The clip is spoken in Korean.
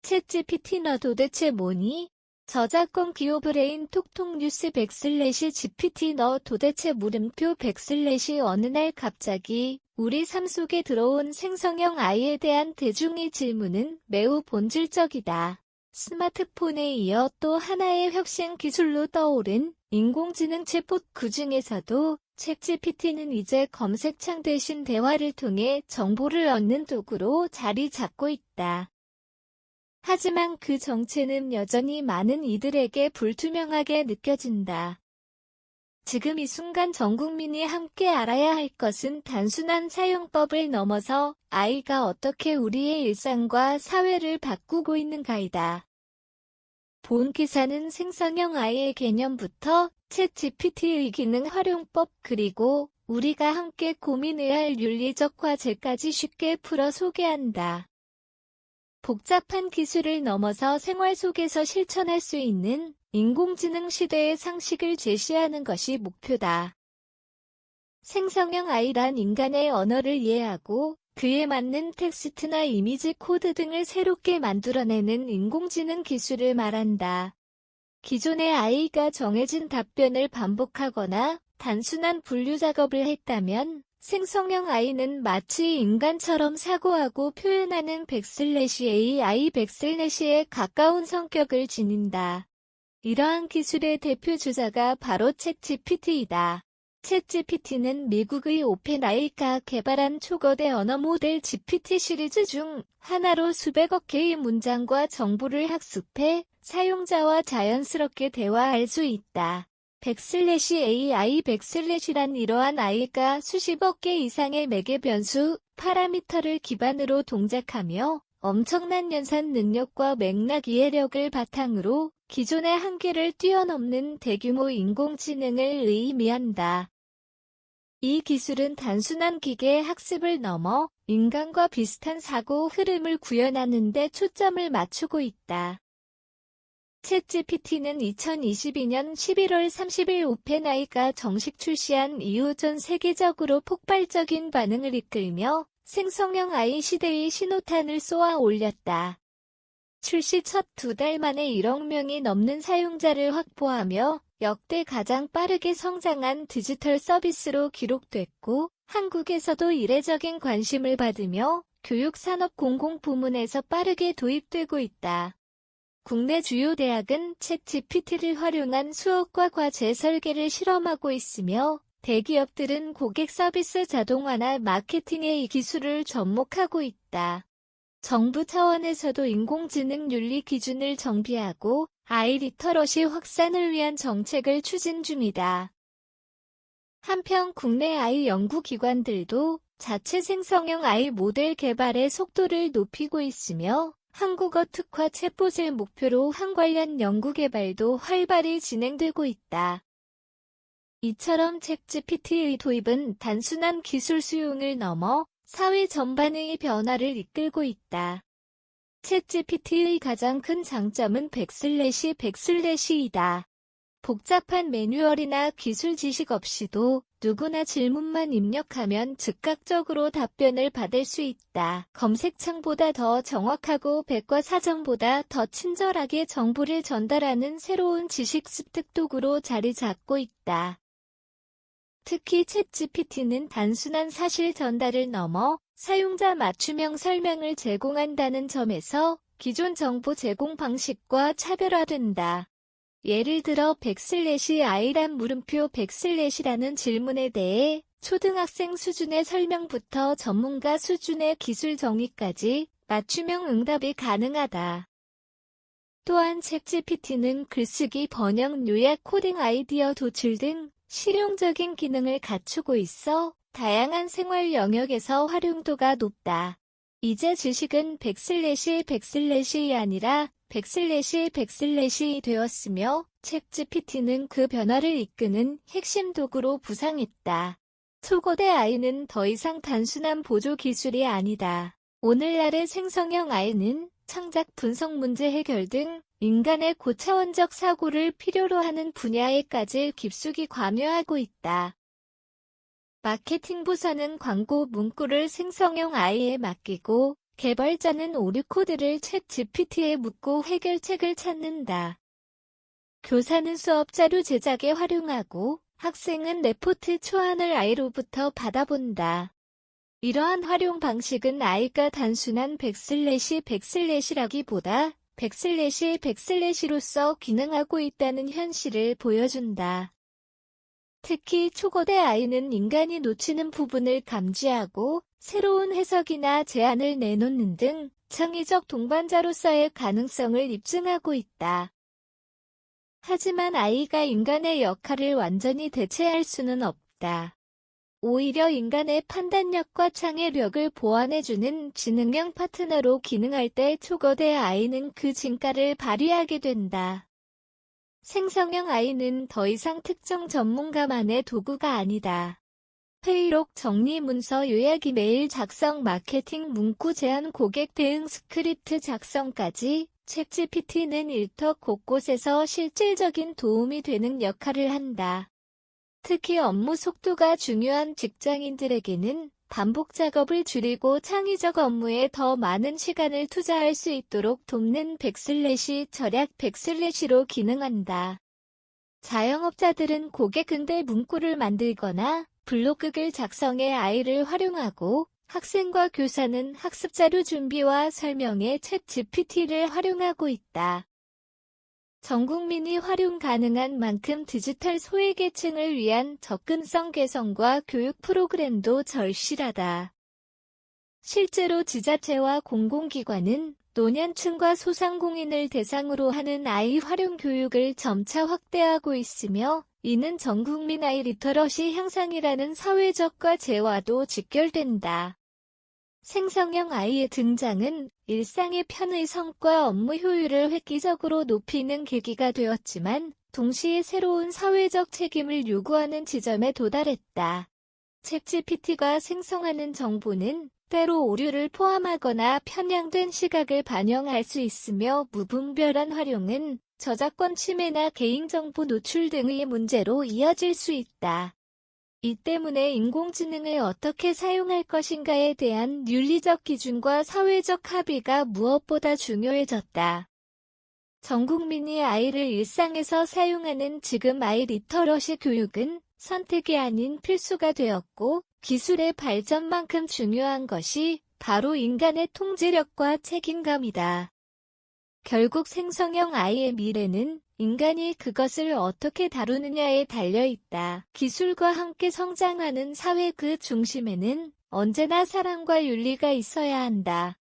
챗GPT 너 도대체 뭐니? 저작권 기호 브레인 톡톡 뉴스 /GPT 너 도대체 물음표 / 어느 날 갑자기 우리 삶 속에 들어온 생성형 아이에 대한 대중의 질문은 매우 본질적이다. 스마트폰에 이어 또 하나의 혁신 기술로 떠오른 인공지능 챗봇 그중에서도 챗GPT는 이제 검색창 대신 대화를 통해 정보를 얻는 도구로 자리 잡고 있다. 하지만 그 정체는 여전히 많은 이들에게 불투명하게 느껴진다. 지금 이 순간 전 국민이 함께 알아야 할 것은 단순한 사용법을 넘어서 아이가 어떻게 우리의 일상과 사회를 바꾸고 있는가이다. 본 기사는 생성형 아이의 개념부터 챗GPT의 기능 활용법 그리고 우리가 함께 고민해야 할 윤리적 과제까지 쉽게 풀어 소개한다. 복잡한 기술을 넘어서 생활 속에서 실천할 수 있는 인공지능 시대의 상식을 제시하는 것이 목표다. 생성형 아이란 인간의 언어를 이해하고 그에 맞는 텍스트나 이미지 코드 등을 새롭게 만들어내는 인공지능 기술을 말한다. 기존의 아이가 정해진 답변을 반복하거나 단순한 분류 작업을 했다면 생성형 아이는 마치 인간처럼 사고하고 표현하는 /AI /에 가까운 성격을 지닌다. 이러한 기술의 대표 주자가 바로 챗GPT이다. 챗GPT는 미국의 오펜AI가 개발한 초거대 언어 모델 GPT 시리즈 중 하나로 수백억 개의 문장과 정보를 학습해 사용자와 자연스럽게 대화할 수 있다. /AI /란 이러한 아이가 수십억 개 이상의 매개 변수, 파라미터를 기반으로 동작하며 엄청난 연산 능력과 맥락 이해력을 바탕으로 기존의 한계를 뛰어넘는 대규모 인공지능을 의미한다. 이 기술은 단순한 기계 학습을 넘어 인간과 비슷한 사고 흐름을 구현하는 데 초점을 맞추고 있다. 챗GPT는 2022년 11월 30일 오펜AI가 정식 출시한 이후 전 세계적으로 폭발적인 반응을 이끌며 생성형 AI 시대의 신호탄을 쏘아 올렸다. 출시 첫 2달 만에 1억 명이 넘는 사용자를 확보하며 역대 가장 빠르게 성장한 디지털 서비스로 기록됐고 한국에서도 이례적인 관심을 받으며 교육산업 공공부문에서 빠르게 도입되고 있다. 국내 주요 대학은 챗GPT를 활용한 수업과 과제 설계를 실험하고 있으며 대기업들은 고객 서비스 자동화나 마케팅에 이 기술을 접목하고 있다. 정부 차원에서도 인공지능 윤리 기준을 정비하고 아이 리터러시 확산을 위한 정책을 추진 중이다. 한편 국내 아이 연구기관들도 자체 생성형 아이 모델 개발의 속도를 높이고 있으며 한국어 특화 챗봇을 목표로 한 관련 연구 개발도 활발히 진행되고 있다. 이처럼 챗GPT의 도입은 단순한 기술 수용을 넘어 사회 전반의 변화를 이끌고 있다. 챗GPT의 가장 큰 장점은 /이다. 복잡한 매뉴얼이나 기술 지식 없이도 누구나 질문만 입력하면 즉각적으로 답변을 받을 수 있다. 검색창보다 더 정확하고 백과사전보다 더 친절하게 정보를 전달하는 새로운 지식 습득 도구로 자리 잡고 있다. 특히 챗GPT는 단순한 사실 전달을 넘어 사용자 맞춤형 설명을 제공한다는 점에서 기존 정보 제공 방식과 차별화된다. 예를 들어 /I란 물음표 /라는 질문에 대해 초등학생 수준의 설명부터 전문가 수준의 기술 정의까지 맞춤형 응답이 가능하다. 또한 챗GPT는 글쓰기, 번역, 요약, 코딩 아이디어 도출 등 실용적인 기능을 갖추고 있어 다양한 생활 영역에서 활용도가 높다. 이제 지식은 /이 아니라 /이 되었으며 챗GPT는 그 변화를 이끄는 핵심 도구로 부상했다. 초거대 아이는 더 이상 단순한 보조 기술이 아니다. 오늘날의 생성형 아이는 창작, 분석, 문제 해결 등 인간의 고차원적 사고를 필요로 하는 분야에까지 깊숙이 관여하고 있다. 마케팅 부서는 광고 문구를 생성형 아이에 맡기고 개발자는 오류 코드를 챗 GPT에 묻고 해결책을 찾는다. 교사는 수업 자료 제작에 활용하고 학생은 레포트 초안을 아이로부터 받아본다. 이러한 활용 방식은 아이가 단순한 백슬래시라기보다 백슬래시로서 기능하고 있다는 현실을 보여준다. 특히 초거대 아이는 인간이 놓치는 부분을 감지하고 새로운 해석이나 제안을 내놓는 등 창의적 동반자로서의 가능성을 입증하고 있다. 하지만 아이가 인간의 역할을 완전히 대체할 수는 없다. 오히려 인간의 판단력과 창의력을 보완해주는 지능형 파트너로 기능할 때 초거대 아이는 그 진가를 발휘하게 된다. 생성형 아이는 더 이상 특정 전문가만의 도구가 아니다. 회의록 정리 문서 요약 이메일 작성 마케팅 문구 제안 고객 대응 스크립트 작성까지 챗GPT는 일터 곳곳에서 실질적인 도움이 되는 역할을 한다. 특히 업무 속도가 중요한 직장인들에게는 반복 작업을 줄이고 창의적 업무에 더 많은 시간을 투자할 수 있도록 돕는 절약 백슬래시로 기능한다. 자영업자들은 고객 응대 문구를 만들거나 블로그 글 작성에 아이를 활용하고 학생과 교사는 학습 자료 준비와 설명에 챗 GPT를 활용하고 있다. 전 국민이 활용 가능한 만큼 디지털 소외계층을 위한 접근성 개선과 교육 프로그램도 절실하다. 실제로 지자체와 공공기관은 노년층과 소상공인을 대상으로 하는 아이 활용 교육을 점차 확대하고 있으며 이는 전국민 아이 리터러시 향상이라는 사회적 과제와도 직결된다. 생성형 아이의 등장은 일상의 편의성과 업무 효율을 획기적으로 높이는 계기가 되었지만 동시에 새로운 사회적 책임을 요구하는 지점에 도달했다. 챗GPT가 생성하는 정보는 때로 오류를 포함하거나 편향된 시각을 반영할 수 있으며 무분별한 활용은 저작권 침해나 개인정보 노출 등의 문제로 이어질 수 있다. 이 때문에 인공지능을 어떻게 사용할 것인가에 대한 윤리적 기준과 사회적 합의가 무엇보다 중요해졌다. 전 국민이 아이를 일상에서 사용하는 지금 아이 리터러시 교육은 선택이 아닌 필수가 되었고 기술의 발전만큼 중요한 것이 바로 인간의 통제력과 책임감이다. 결국 생성형 아이의 미래는 인간이 그것을 어떻게 다루느냐에 달려있다. 기술과 함께 성장하는 사회 그 중심에는 언제나 사랑과 윤리가 있어야 한다.